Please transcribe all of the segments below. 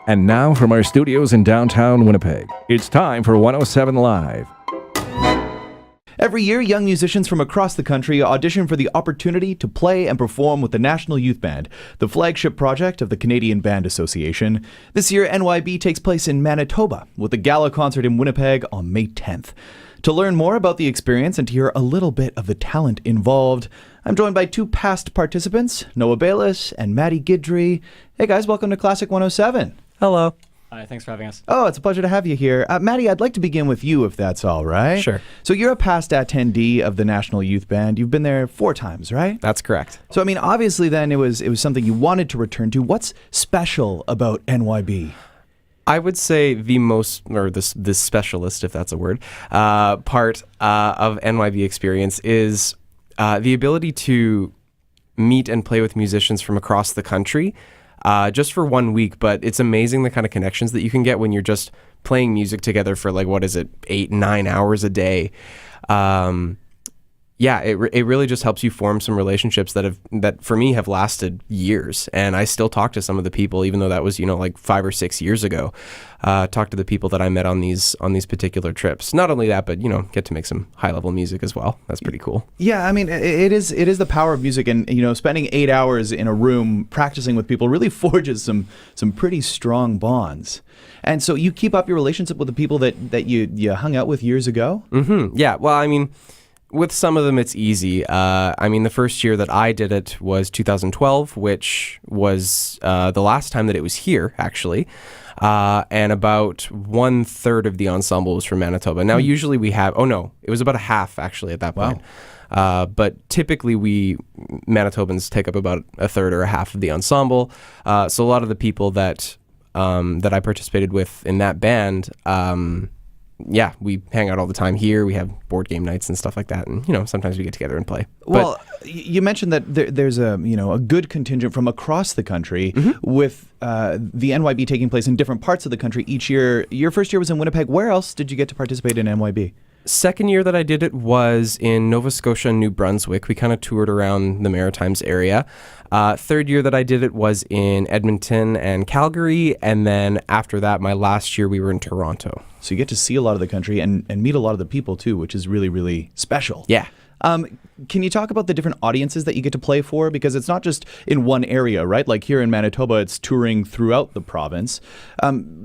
And now from our studios in downtown Winnipeg, it's time for 107 Live. Every year, young musicians from across the country audition for the opportunity to play and perform with the National Youth Band, the flagship project of the Canadian Band Association. This year, NYB takes place in Manitoba, with a gala concert in Winnipeg on May 10th. To learn more about the experience and to hear a little bit of the talent involved, I'm joined by two past participants, Noah Bailis and Matty Guidry. Hey guys, welcome to Classic 107. Hello. Hi, thanks for having us. Oh, it's a pleasure to have you here. Matty, I'd like to begin with you, if that's all right. Sure. So you're a past attendee of the National Youth Band. You've been there 4 times, right? That's correct. So, I mean, obviously then it was something you wanted to return to. What's special about NYB? I would say the most, or the specialist, if that's a word, part of NYB experience is the ability to meet and play with musicians from across the country. Just for 1 week, but it's amazing the kind of connections that you can get when you're just playing music together for 8-9 hours a day. It really just helps you form some relationships that for me have lasted years, and I still talk to some of the people, even though that was 5 or 6 years ago. Talk to the people that I met on these particular trips. Not only that, but get to make some high level music as well. That's pretty cool. Yeah, I mean, it is the power of music, and spending 8 hours in a room practicing with people really forges some pretty strong bonds. And so you keep up your relationship with the people that you hung out with years ago. Mm-hmm. Yeah. Well, I mean, with some of them, it's easy. The first year that I did it was 2012, which was the last time that it was here, actually. And about 1/3 of the ensemble was from Manitoba. Now, usually we have, it was about a half, actually, at that point. Wow. But typically Manitobans take up about 1/3 or a half of the ensemble. So a lot of the people that I participated with in that band, we hang out all the time here. We have board game nights and stuff like that, and sometimes we get together and play. Well, you mentioned that there's a good contingent from across the country, with the NYB taking place in different parts of the country each year. Your first year was in Winnipeg. Where else did you get to participate in NYB? Second year that I did it was in Nova Scotia and New Brunswick. We kind of toured around the Maritimes area. Third year that I did it was in Edmonton and Calgary. And then after that, my last year, we were in Toronto. So you get to see a lot of the country and meet a lot of the people too, which is really, really special. Yeah. Can you talk about the different audiences that you get to play for? Because it's not just in one area, right? Like here in Manitoba, it's touring throughout the province.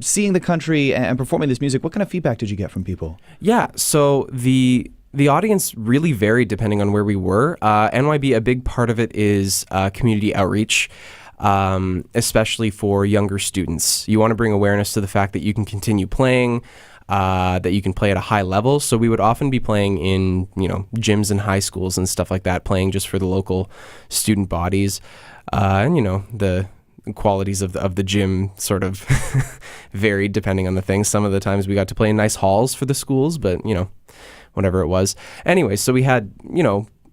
Seeing the country and performing this music, what kind of feedback did you get from people? Yeah, so the audience really varied depending on where we were. NYB, a big part of it is community outreach, especially for younger students. You want to bring awareness to the fact that you can continue playing, that you can play at a high level. So we would often be playing in, gyms and high schools and stuff like that, playing just for the local student bodies. And the qualities of the gym sort of varied depending on the thing. Some of the times we got to play in nice halls for the schools, but, whatever it was. Anyway, so we had,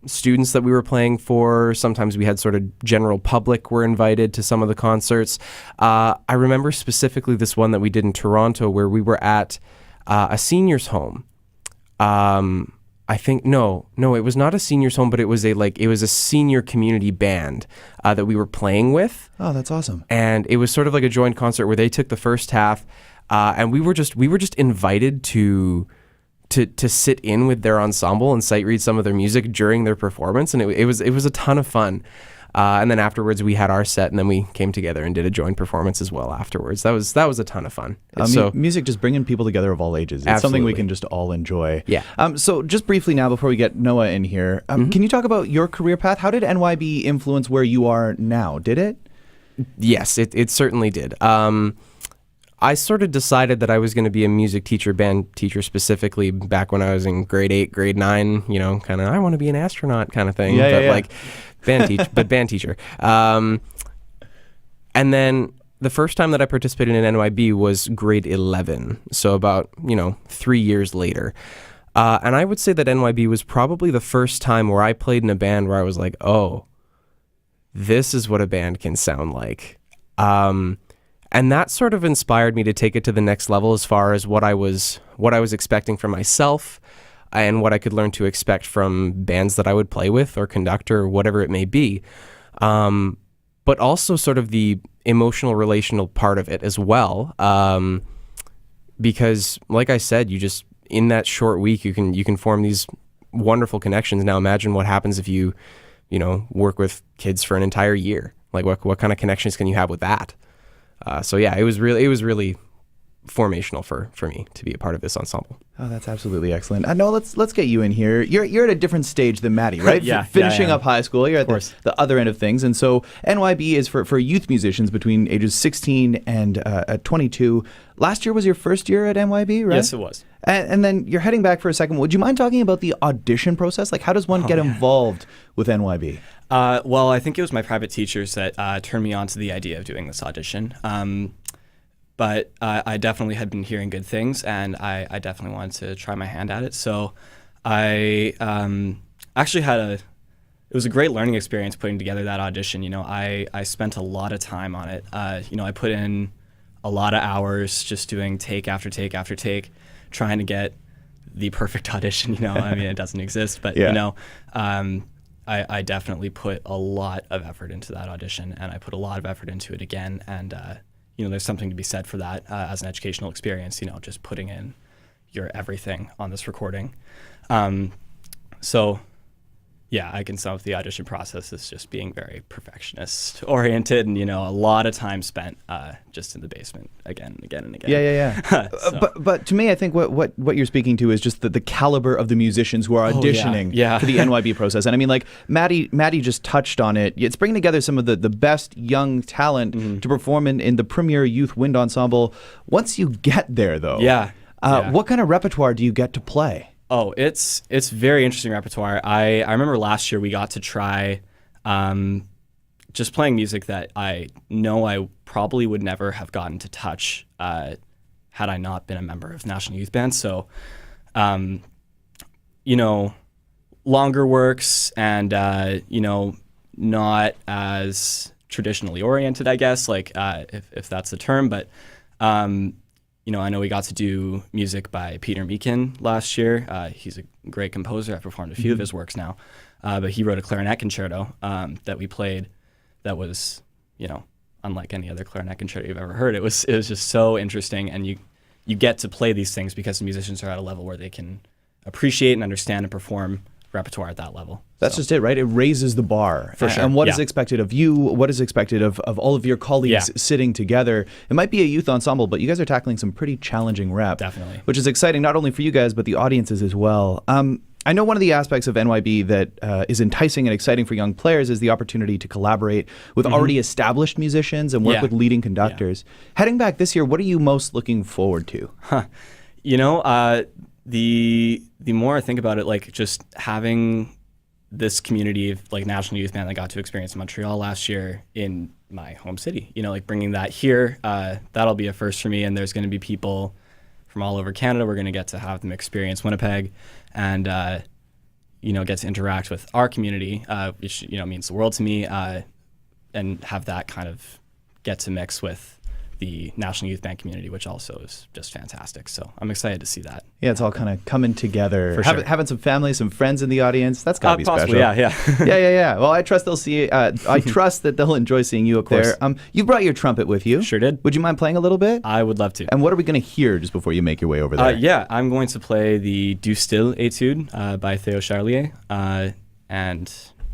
students that we were playing for. Sometimes we had sort of general public were invited to some of the concerts. I remember specifically this one that we did in Toronto where we were at a senior's home. I think no, it was not a senior's home, but it was a senior community band that we were playing with. Oh, that's awesome! And it was sort of like a joint concert where they took the first half, and we were just invited to sit in with their ensemble and sight read some of their music during their performance, and it was a ton of fun. And then afterwards we had our set, and then we came together and did a joint performance as well afterwards. That was a ton of fun. So music just bringing people together of all ages. It's absolutely something we can just all enjoy. Yeah. So just briefly now before we get Noah in here, can you talk about your career path? How did NYB influence where you are now? Did it? Yes, it certainly did. I sort of decided that I was going to be a music teacher, band teacher specifically, back when I was in grade 8, grade 9, kind of, I want to be an astronaut kind of thing. Band teacher. And then the first time that I participated in NYB was grade 11. So about, 3 years later. And I would say that NYB was probably the first time where I played in a band where I was like, oh, this is what a band can sound like. And that sort of inspired me to take it to the next level as far as what I was expecting from myself and what I could learn to expect from bands that I would play with or conduct or whatever it may be. But also sort of the emotional, relational part of it as well. Because, like I said, you just in that short week you can form these wonderful connections. Now imagine what happens if you work with kids for an entire year. Like what kind of connections can you have with that? So yeah, it was really formational for me to be a part of this ensemble. Oh, that's absolutely excellent. Noah, let's get you in here. You're at a different stage than Matty, right? Finishing up high school, you're at the other end of things, and so NYB is for youth musicians between ages 16 and 22. Last year was your first year at NYB, right? Yes, it was. And then you're heading back for a second. Would you mind talking about the audition process? Like, how does one get involved with NYB? Well, I think it was my private teachers that turned me on to the idea of doing this audition. But I definitely had been hearing good things, and I definitely wanted to try my hand at it. So I actually it was a great learning experience putting together that audition. I spent a lot of time on it. I put in a lot of hours just doing take after take after take, trying to get the perfect audition. I mean, it doesn't exist, but I definitely put a lot of effort into that audition, and I put a lot of effort into it again. And there's something to be said for that as an educational experience. Just putting in your everything on this recording. So yeah, I can sum up the audition process as just being very perfectionist oriented, and a lot of time spent just in the basement again and again and again. Yeah. But to me, I think what you're speaking to is just the caliber of the musicians who are auditioning for the NYB process. And I mean, like Matty just touched on it. It's bringing together some of the best young talent to perform in the premier youth wind ensemble. Once you get there, though, what kind of repertoire do you get to play? Oh, it's very interesting repertoire. I remember last year we got to try just playing music that I know I probably would never have gotten to touch had I not been a member of National Youth Band. So, longer works and, not as traditionally oriented, I guess, like if that's the term. But I know we got to do music by Peter Meakin last year. He's a great composer. I've performed a few of his works now. But he wrote a clarinet concerto that we played that was, unlike any other clarinet concerto you've ever heard. It was just so interesting. And you get to play these things because the musicians are at a level where they can appreciate and understand and perform repertoire at that level. That's just it, right? It raises the bar. For sure. And what is expected of you, what is expected of all of your colleagues sitting together. It might be a youth ensemble, but you guys are tackling some pretty challenging rep. Definitely. Which is exciting, not only for you guys, but the audiences as well. I know one of the aspects of NYB that is enticing and exciting for young players is the opportunity to collaborate with already established musicians and work with leading conductors. Heading back this year, what are you most looking forward to? The more I think about it, like just having this community of like National Youth Band that I got to experience in Montreal last year in my home city, like bringing that here, that'll be a first for me. And there's going to be people from all over Canada. We're going to get to have them experience Winnipeg and, get to interact with our community, which, means the world to me, and have that kind of get to mix with the National Youth Band community, which also is just fantastic. So I'm excited to see that. Yeah, it's all kind of coming together. For sure. Having some family, some friends in the audience, that's got to be possibly, special. Yeah. Well, I trust they'll see. I trust that they'll enjoy seeing you up there. You brought your trumpet with you. Sure did. Would you mind playing a little bit? I would love to. And what are we going to hear just before you make your way over there? I'm going to play the Du Stille Etude by Theo Charlier, and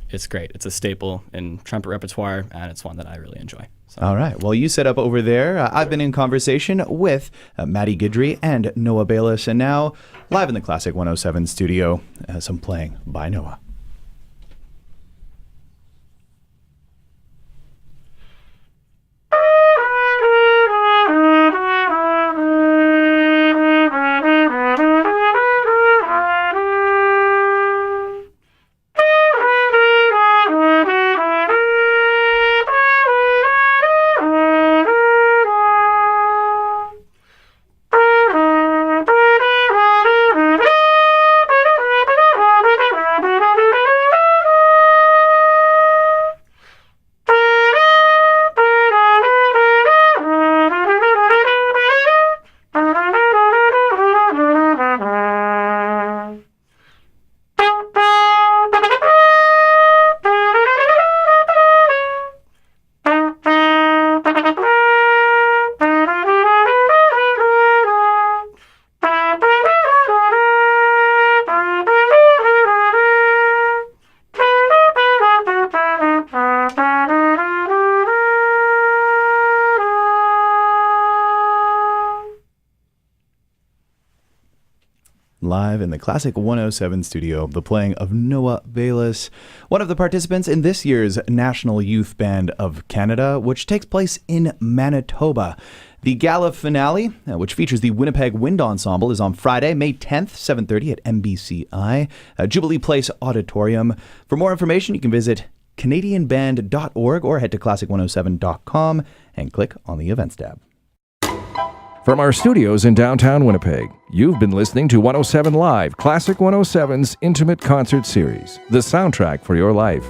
it's great. It's a staple in trumpet repertoire, and it's one that I really enjoy. So. All right. Well, you set up over there. I've been in conversation with Matty Guidry and Noah Bailis, and now live in the Classic 107 studio, some playing by Noah. live in the Classic 107 studio, the playing of Noah Bailis, one of the participants in this year's National Youth Band of Canada, which takes place in Manitoba. The gala finale, which features the Winnipeg Wind Ensemble, is on Friday, May 10th, 7:30 at MBCI, Jubilee Place Auditorium. For more information, you can visit canadianband.org or head to classic107.com and click on the events tab. From our studios in downtown Winnipeg, you've been listening to 107 Live, Classic 107's Intimate Concert Series, the soundtrack for your life.